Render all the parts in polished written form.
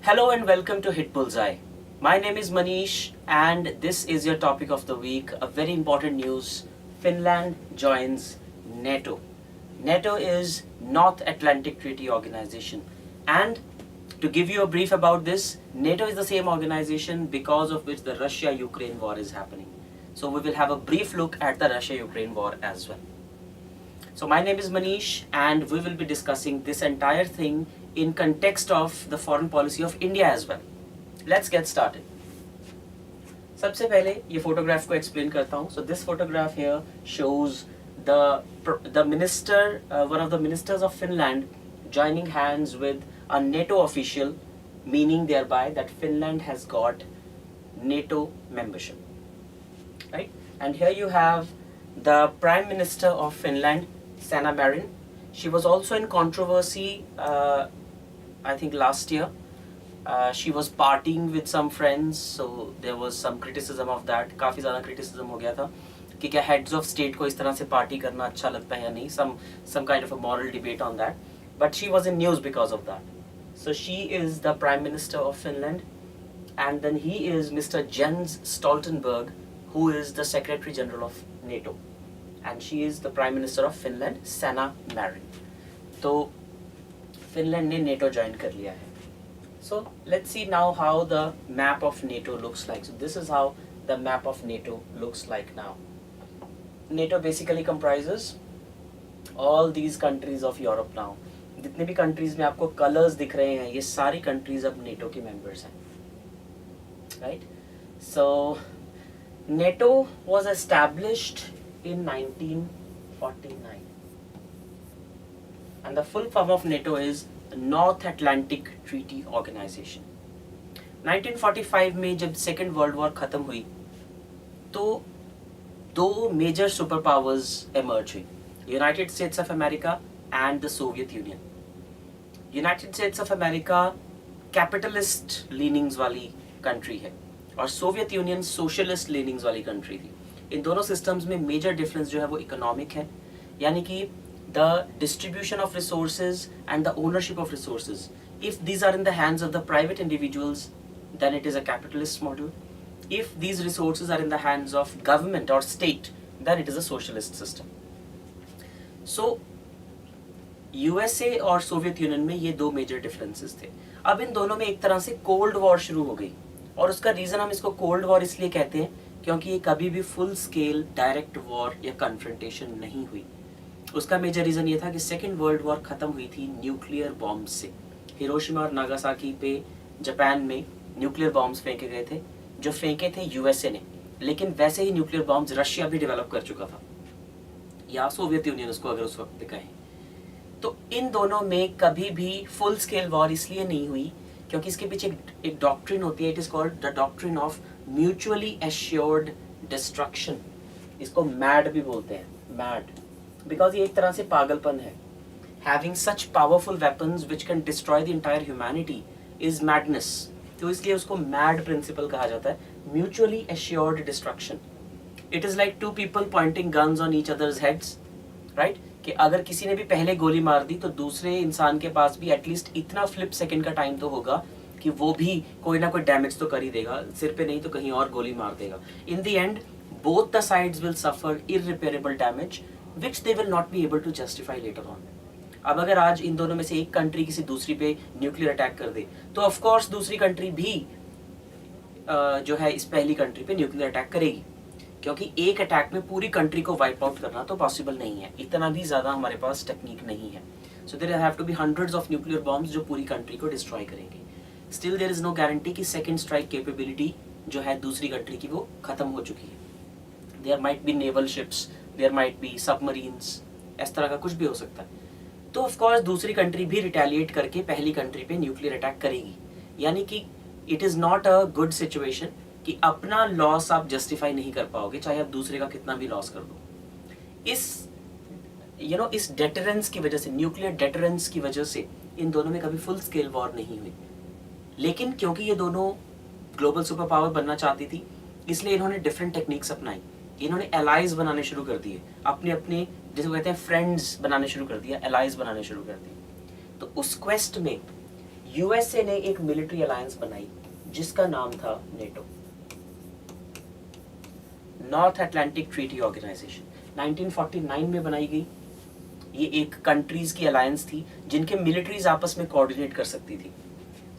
Hello and welcome to Hitbullseye. My name is Manish and this is your topic of the week. A very important news. Finland joins NATO. NATO is North Atlantic Treaty Organization, and to give you a brief about this, NATO is the same organization because of which the Russia-Ukraine war is happening. So we will have a brief look at the Russia-Ukraine war as well. So my name is Manish and we will be discussing this entire thing in context of the foreign policy of India as well. Let's get started. सबसे पहले ये photograph को explain करता हूँ. So this photograph here shows the minister, one of the ministers of Finland, joining hands with a NATO official, meaning thereby that Finland has got NATO membership, right? And here you have the Prime Minister of Finland, Sanna Marin. She was also in controversy, I think last year. She was partying with some friends, so there was some criticism of that. काफी ज़्यादा criticism हो गया था कि क्या heads of state को इस तरह से party करना अच्छा लगता है या नहीं. Some kind of a moral debate on that. But she was in news because of that. So she is the Prime Minister of Finland, and then he is Mr. Jens Stoltenberg, who is the Secretary General of NATO, and she is the Prime Minister of Finland, Sanna Marin. तो Finland ने NATO join कर लिया है. So let's see now how the map of NATO looks like. So this is how the map of NATO looks like now. NATO basically comprises all these countries of Europe now. जितने भी countries में आपको colors दिख रहे हैं, ये सारी countries अब NATO के members हैं, right? So NATO was established in 1949, and the full form of NATO is North Atlantic Treaty Organization. 1945 में जब Second World War खत्म हुई, तो दो major superpowers emerge हुई, United States of America and the Soviet Union. United States of America capitalist leanings वाली country है, और सोवियत यूनियन सोशलिस्ट लीनिंग्स वाली कंट्री थी. इन दोनों सिस्टम्स में मेजर डिफरेंस जो है वो इकोनॉमिक है, यानी कि the distribution of resources and the ownership of resources, if these are in the hands of the private individuals then it is a capitalist model. If these resources are in the hands of government और state then it is a socialist system. So USA और Soviet Union में ये दो major differences थे. अब इन दोनों में एक तरह से कोल्ड वॉर शुरू हो गई, और उसका रीजन हम इसको कोल्ड वॉर इसलिए कहते हैं क्योंकि ये कभी भी फुल स्केल डायरेक्ट वॉर या कन्फ्रंटेशन नहीं हुई. उसका मेजर रीजन ये था कि सेकेंड वर्ल्ड वॉर खत्म हुई थी न्यूक्लियर बॉम्ब्स से. हिरोशिमा और नागासाकी पे जापान में न्यूक्लियर बॉम्ब्स फेंके गए थे, जो फेंके थे यूएसए ने, लेकिन वैसे ही न्यूक्लियर बॉम्ब्स रशिया भी डेवलप कर चुका था, या सोवियत यूनियन उसको अगर उस वक्त पे कहें. तो इन दोनों में कभी भी फुल स्केल वॉर इसलिए नहीं हुई क्योंकि इसके पीछे एक डॉक्ट्रिन होती है. It is called the doctrine of mutually assured destruction. इसको मैड भी बोलते हैं, मैड, बिकॉज ये एक तरह से पागलपन है. Having such powerful weapons which can destroy the entire humanity is madness. तो इसलिए उसको मैड प्रिंसिपल कहा जाता है, mutually assured destruction. It is like two people pointing guns on each others heads, right? कि अगर किसी ने भी पहले गोली मार दी तो दूसरे इंसान के पास भी एटलीस्ट इतना फ्लिप सेकंड का टाइम तो होगा कि वो भी कोई ना कोई डैमेज तो कर ही देगा, सिर पे नहीं तो कहीं और गोली मार देगा. In the end both the sides will suffer irreparable damage which they will not be able to justify later on. अब अगर आज इन दोनों में से एक कंट्री किसी दूसरी पे न्यूक्लियर अटैक कर दे तो ऑफ कोर्स दूसरी कंट्री भी जो है इस पहली कंट्री पे न्यूक्लियर अटैक करेगी, क्योंकि एक अटैक में पूरी कंट्री को वाइप आउट करना तो पॉसिबल नहीं है, इतना भी ज़्यादा हमारे पास टेक्निक नहीं है. So there have to be hundreds of nuclear bombs जो पूरी कंट्री को डिस्ट्रॉय करेंगे. Still there is no guarantee कि सेकंड स्ट्राइक कैपेबिलिटी जो है दूसरी कंट्री की वो खत्म हो चुकी है. There might be naval ships, there might be submarines, इस तरह का कुछ भी हो सकता है. तो ऑफकोर्स दूसरी कंट्री भी रिटेलिएट करके पहली कंट्री पे न्यूक्लियर अटैक करेगी, यानी कि it is not a good situation कि अपना लॉस आप जस्टिफाई नहीं कर पाओगे चाहे आप दूसरे का कितना भी लॉस कर दो. इस डेटरेंस की वजह से, न्यूक्लियर डेटरेंस की वजह से इन दोनों में कभी फुल स्केल वॉर नहीं हुई. लेकिन क्योंकि ये दोनों ग्लोबल सुपर पावर बनना चाहती थी, इसलिए इन्होंने डिफरेंट टेक्निक्स अपनाई. इन्होंने एलाइज बनाने शुरू कर दिए, अपने अपने जिसे कहते हैं फ्रेंड्स बनाने शुरू कर दिया, एलाइज बनाने शुरू कर दिए. तो उस क्वेस्ट में यूएसए ने एक मिलिट्री अलायंस बनाई जिसका नाम था NATO, North Atlantic Treaty Organization. 1949 में बनाई गई। ये एक कंट्रीज की अलायंस थी जिनके मिलिट्रीज आपस में कोऑर्डिनेट कर सकती थी।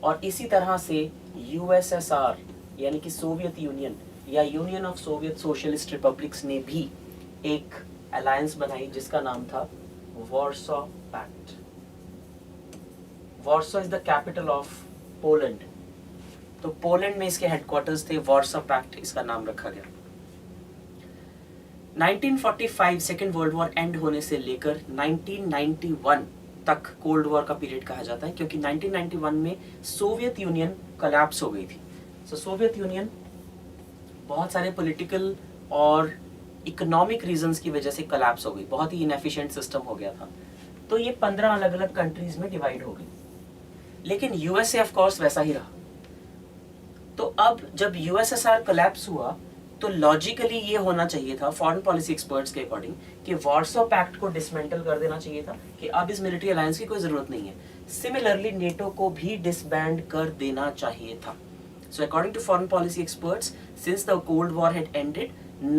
और इसी तरह से यूएसएसआर यानी कि सोवियत यूनियन या Union of Soviet Socialist Republics ने भी एक अलायंस बनाई जिसका नाम था Warsaw Pact. Warsaw is the capital of Poland, तो पोलैंड में इसके हेडक्वार्टर्स थे, वॉर्सो पैक्ट इसका नाम रखा गया। 1945 सेकेंड वर्ल्ड वॉर एंड होने से लेकर 1991 तक कोल्ड वॉर का पीरियड कहा जाता है, क्योंकि 1991 में सोवियत यूनियन कोलैप्स हो गई थी। सो सोवियत यूनियन बहुत सारे पॉलिटिकल और इकोनॉमिक रीजंस की वजह से कोलैप्स हो गई, बहुत ही इनएफिशिएंट सिस्टम हो गया था। तो ये 15 अलग अलग कंट्रीज में डिवाइड हो गई, लेकिन यूएसए ऑफ कोर्स वैसा ही रहा। तो अब जब यूएसएसआर कोलैप्स हुआ तो लॉजिकली ये होना चाहिए था फॉरेन पॉलिसी एक्सपर्ट्स के अकॉर्डिंग कि वॉर्सो पैक्ट को डिसमेंटल कर देना चाहिए था कि अब इस मिलिट्री अलायंस की कोई जरूरत नहीं है। सिमिलरली नेटो को भी डिसबैंड कर देना चाहिए था। So according to foreign policy experts, since the Cold War had ended,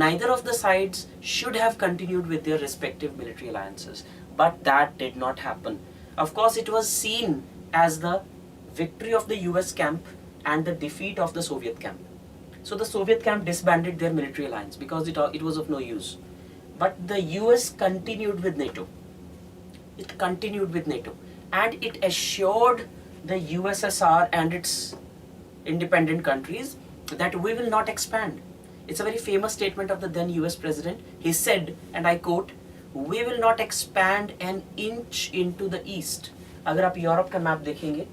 neither of the sides should have continued with their respective military alliances, but that did not happen. Of course, it was seen as the victory of the US camp and the defeat of the Soviet camp. So the Soviet camp disbanded their military alliance because it was of no use. But the US continued with NATO. It continued with NATO, and it assured the USSR and its independent countries that we will not expand. It's a very famous statement of the then US president. He said, and I quote, "We will not expand an inch into the east." अगर आप Europe का map देखेंगे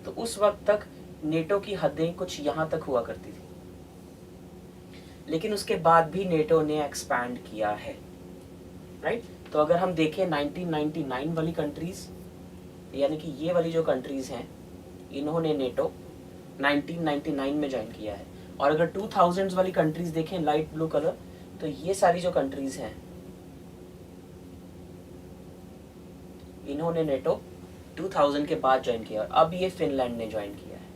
तो उस वक्त तक NATO की हदें कुछ यहाँ तक हुआ करती थी, लेकिन उसके बाद भी नेटो ने एक्सपैंड किया है, राइट? तो अगर हम देखें 1999 वाली कंट्रीज, यानी कि ये वाली जो कंट्रीज हैं, इन्होंने नेटो 1999 में ज्वाइन किया है। और अगर 2000s वाली कंट्रीज देखें लाइट ब्लू कलर, तो ये सारी जो कंट्रीज हैं इन्होंने नेटो 2000 के बाद ज्वाइन किया, और अब ये फिनलैंड ने ज्वाइन किया है,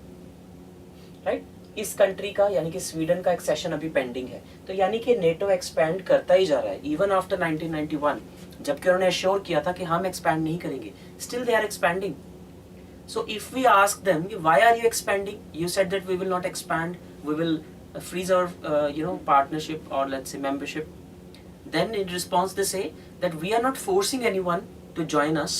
राइट? इस कंट्री का यानी कि स्वीडन का एक्सेशन अभी पेंडिंग है। तो यानी कि नेटो एक्सपैंड करता ही जा रहा है इवन आफ्टर 1991, जबकि उन्होंने एश्योर किया था कि हम एक्सपैंड नहीं करेंगे, still they are expanding. So if we ask them, why are you expanding? You said that we will not expand. We will freeze our, partnership or let's say membership. Then in response they say that we are not forcing anyone to join us.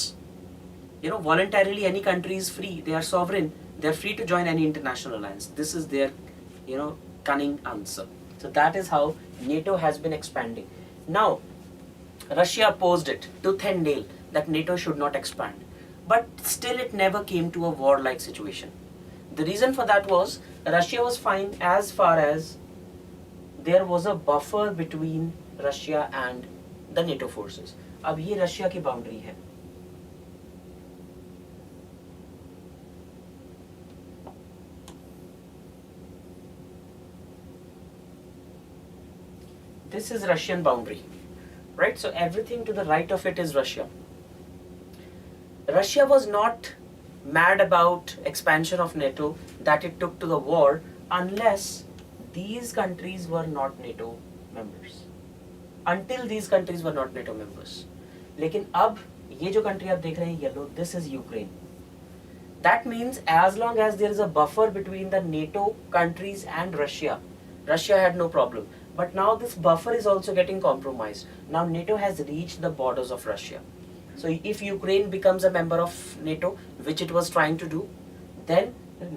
Voluntarily any country is free. They are sovereign. They are free to join any international alliance. This is their, cunning answer. So that is how NATO has been expanding. Now, Russia opposed it tooth and nail that NATO should not expand. But still it never came to a war-like situation. The reason for that was Russia was fine as far as there was a buffer between Russia and the NATO forces. अब ये Russia की boundary है। This is Russian boundary, right? So everything to the right of it is Russia. Russia was not mad about expansion of NATO that it took to the war unless these countries were not NATO members. Until these countries were not NATO members. लेकिन अब ये जो country आप देख रहे हैं yellow, this is Ukraine. That means as long as there is a buffer between the NATO countries and Russia, Russia had no problem. But now this buffer is also getting compromised. Now NATO has reached the borders of Russia. So if Ukraine becomes a member of NATO, which it was trying to do, then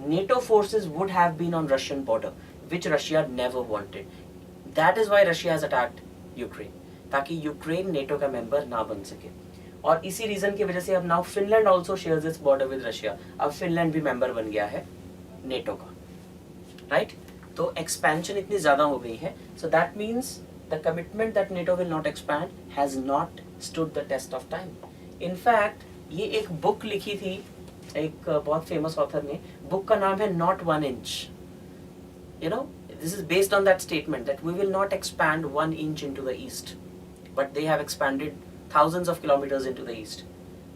NATO forces would have been on Russian border, which Russia never wanted. That is why Russia has attacked Ukraine, ताकि Ukraine NATO का member ना बन सके। और इसी reason की वजह से अब now Finland also shares its border with Russia. अब Finland भी member बन गया है NATO का, right? तो expansion इतनी ज़्यादा हो गई है, so that means the commitment that NATO will not expand has not stood the test of time. In fact, ये एक बुक लिखी थी एक बहुत फेमस ऑथर ने, बुक का नाम है Not 1 inch. This is based on that statement that we will not expand 1 inch into the east, but they have expanded thousands of kilometers into the east.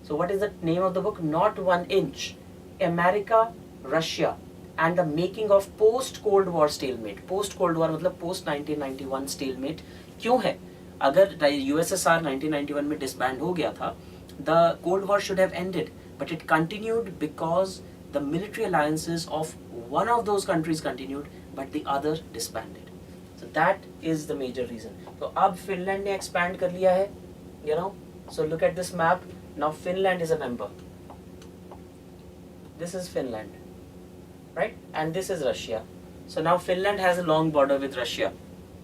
So what is the name of the book? Not 1 inch, America, Russia, and the making of post Cold War stalemate. Post Cold War मतलब post 1991 stalemate क्यों है? अगर USSR 1991 में disband हो गया था, the Cold War should have ended, but it continued because the military alliances of one of those countries continued, but the other disbanded. So that is the major reason. तो अब Finland ने expand कर लिया है, you know. So look at this map. Now Finland is a member. This is Finland, right? And this is Russia. So now Finland has a long border with Russia,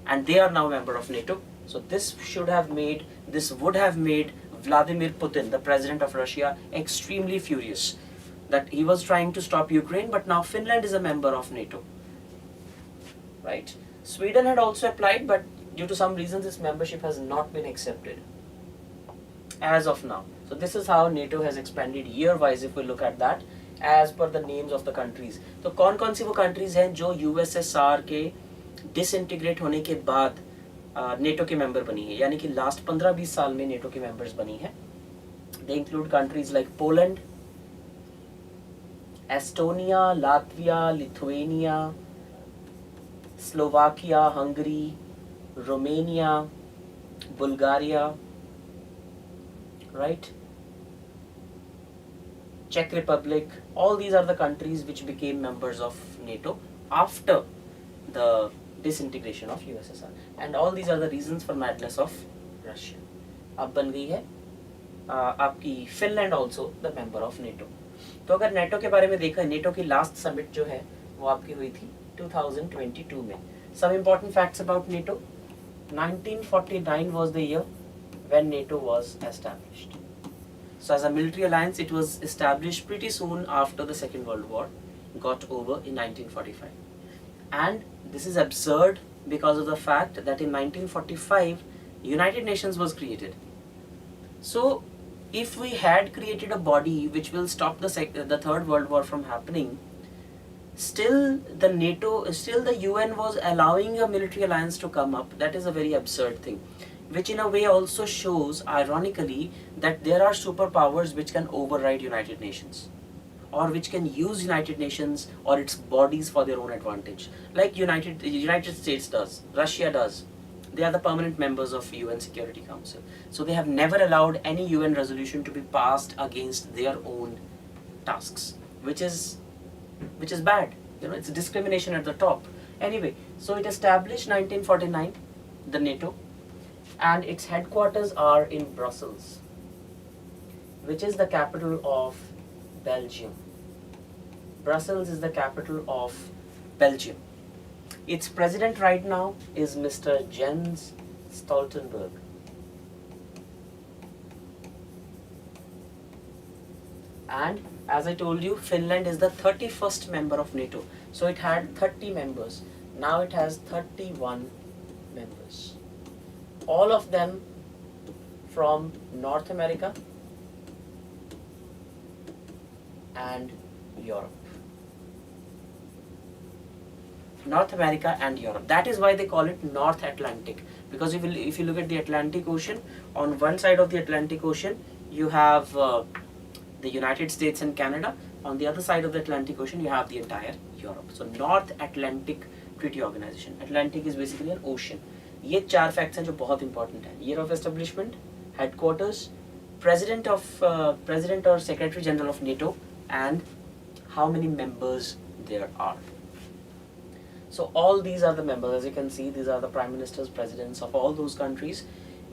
and they are now a member of NATO. So this would have made Vladimir Putin, the president of Russia, extremely furious that he was trying to stop Ukraine, but now Finland is a member of NATO, right? Sweden had also applied, but due to some reasons, its membership has not been accepted as of now. So this is how NATO has expanded year-wise if we look at that, as per the names of the countries. तो कौन-कौन सी वो countries हैं जो USSR के disintegrate होने के बाद NATO के member बनी है, यानी कि last 15-20 साल में NATO के members बनी है. They include countries like Poland, Estonia, Latvia, Lithuania, Slovakia, Hungary, Romania, Bulgaria, right? Czech Republic. All these are the countries which became members of NATO after the disintegration of USSR, and all these are the reasons for madness of Russia. अब बन गई है आपकी Finland also the member of NATO. तो अगर NATO के बारे में देखा, NATO की last summit जो है वो आपकी हुई थी 2022 में. Some important facts about NATO. 1949 was the year when NATO was established. So as a military alliance, it was established pretty soon after the Second World War got over in 1945. And this is absurd because of the fact that in 1945, United Nations was created. So if we had created a body which will stop the Third World War from happening, still the UN was allowing a military alliance to come up. That is a very absurd thing, which in a way also shows, ironically, that there are superpowers which can override United Nations, or which can use United Nations or its bodies for their own advantage, like United States does, Russia does. They are the permanent members of UN Security Council. So they have never allowed any UN resolution to be passed against their own tasks, which is bad. You know, it's discrimination at the top. Anyway, so it established 1949, the NATO, and its headquarters are in Brussels, which is the capital of Belgium. Brussels is the capital of Belgium. Its president right now is Mr. Jens Stoltenberg. And as I told you, Finland is the 31st member of NATO. So it had 30 members. Now it has 31 members. All of them from North America and Europe. North America and Europe. That is why they call it North Atlantic. Because if you look at the Atlantic Ocean, on one side of the Atlantic Ocean, you have the United States and Canada. On the other side of the Atlantic Ocean, you have the entire Europe. So North Atlantic Treaty Organization. Atlantic is basically an ocean. ये 4 facts हैं जो बहुत important हैं. Year of establishment, headquarters, president or secretary general of NATO, and how many members there are. So all these are the members. As you can see, these are the prime ministers, presidents of all those countries,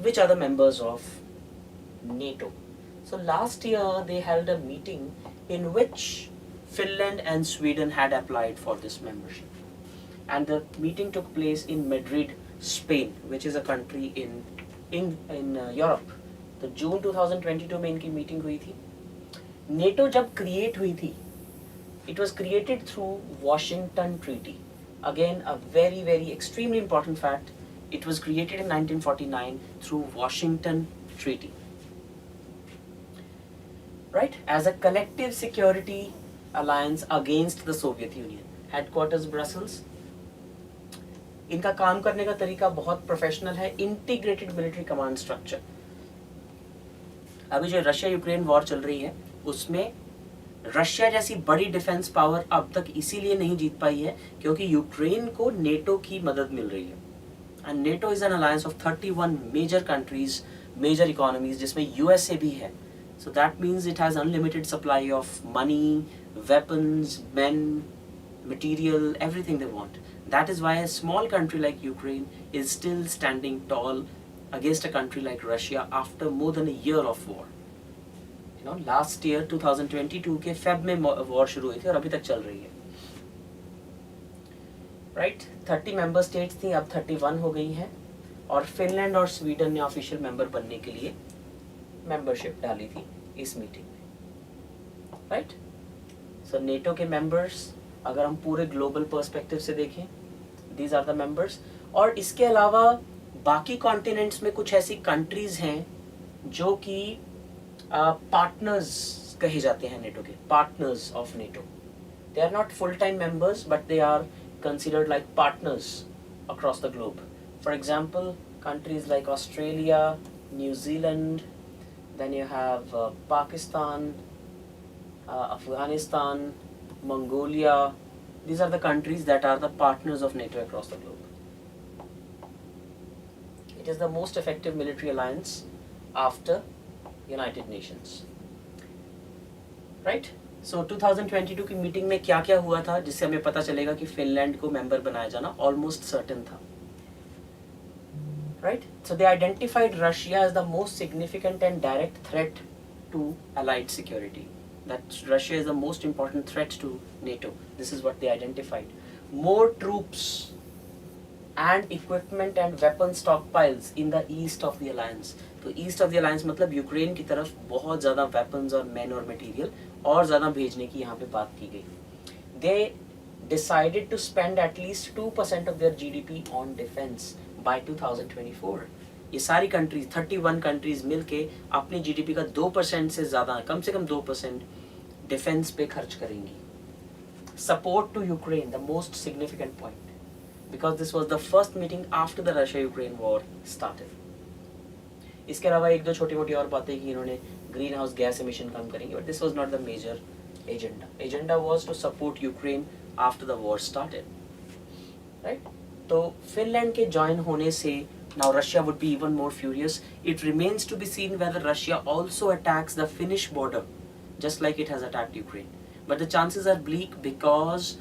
which are the members of NATO. So last year they held a meeting in which Finland and Sweden had applied for this membership, and the meeting took place in Madrid, Spain, which is a country in Europe. तो जून 2022 में इनकी meeting हुई थी. NATO जब create हुई थी, it was created through Washington Treaty. Again, a very, very extremely important fact. It was created in 1949 through Washington Treaty. Right? As a collective security alliance against the Soviet Union. Headquarters Brussels. इनका काम करने का तरीका बहुत professional है. Integrated military command structure. अभी जो Russia Ukraine war चल रही है उसमें रशिया जैसी बड़ी डिफेंस पावर अब तक इसीलिए नहीं जीत पाई है क्योंकि यूक्रेन को नेटो की मदद मिल रही है। And NATO is an alliance of 31 major countries, major economies, जिसमें यूएसए भी है। So that means it has unlimited supply of money, weapons, men, material, everything they want. That is why a small country like Ukraine is still standing tall against a country like Russia after more than a year of war. You know, last year 2022 के Feb में war शुरू हुई थी और अभी तक चल रही है। राइट 30 मेंबर स्टेट्स थी, अब 31 हो गई है और फिनलैंड और स्वीडन ने ऑफिशियल मेंबर बनने के लिए मेंबरशिप डाली थी इस मीटिंग में। राइट सो नेटो के मेंबर्स अगर हम पूरे ग्लोबल पर्सपेक्टिव से देखें, दीज आर द मेंबर्स। और इसके अलावा बाकी कॉन्टिनेंट्स में कुछ ऐसी कंट्रीज हैं जो कि पार्टनर्स कहे जाते हैं नेटो के, partners of NATO. They are not full time members but they are considered like partners across the globe. For example, countries like Australia, New Zealand, then you have Pakistan, Afghanistan, Mongolia. These are the countries that are the partners of NATO across the globe. It is the most effective military alliance after United Nations. Right? So 2022 की meeting में क्या क्या हुआ था जिससे हमें पता चलेगा कि फिनलैंड को मेंबर बनाया जाना ऑलमोस्ट सर्टेन था। Right? So they identified Russia as the most significant and direct threat to allied security. That Russia is the most important threat to NATO. This is what they identified. More troops and equipment and weapon stockpiles in the east of the alliance. तो east of the alliance मतलब Ukraine की तरफ बहुत ज़्यादा weapons और man और material और ज़्यादा भेजने की यहाँ पे बात की गई। They decided to spend at least 2% of their GDP on defence by 2024। ये सारी कंट्रीज 31 कंट्रीज मिलके अपनी जीडीपी का 2% से ज़्यादा, कम से कम 2% डिफेंस पे खर्च करेंगी। Support to Ukraine the most significant point, because this was the first meeting after the Russia Ukraine war started. इसके अलावा एक दो छोटी मोटी और बातें कि इन्होंने ग्रीन हाउस गैस एमिशन कम करेंगे, but this was not the major agenda. Agenda was to support Ukraine after the war started. Right तो फिनलैंड के ज्वाइन होने से now Russia would be even more furious. It remains to be seen whether Russia also attacks the Finnish border just like it has attacked Ukraine. But the chances are bleak because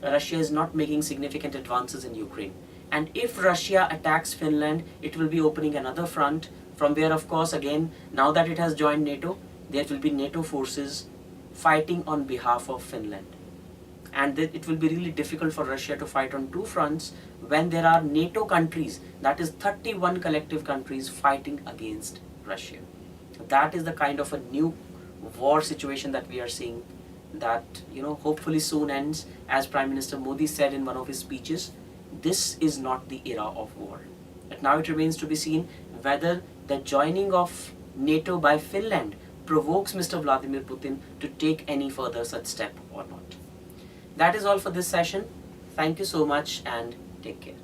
Russia is not making significant advances in Ukraine. And if Russia attacks Finland, it will be opening another front from where, of course, again, now that it has joined NATO, there will be NATO forces fighting on behalf of Finland. And it will be really difficult for Russia to fight on two fronts when there are NATO countries, that is 31 collective countries fighting against Russia. That is the kind of a new war situation that we are seeing that, you know, hopefully soon ends. As Prime Minister Modi said in one of his speeches, this is not the era of war. But now it remains to be seen whether the joining of NATO by Finland provokes Mr. Vladimir Putin to take any further such step or not. That is all for this session. Thank you so much and take care.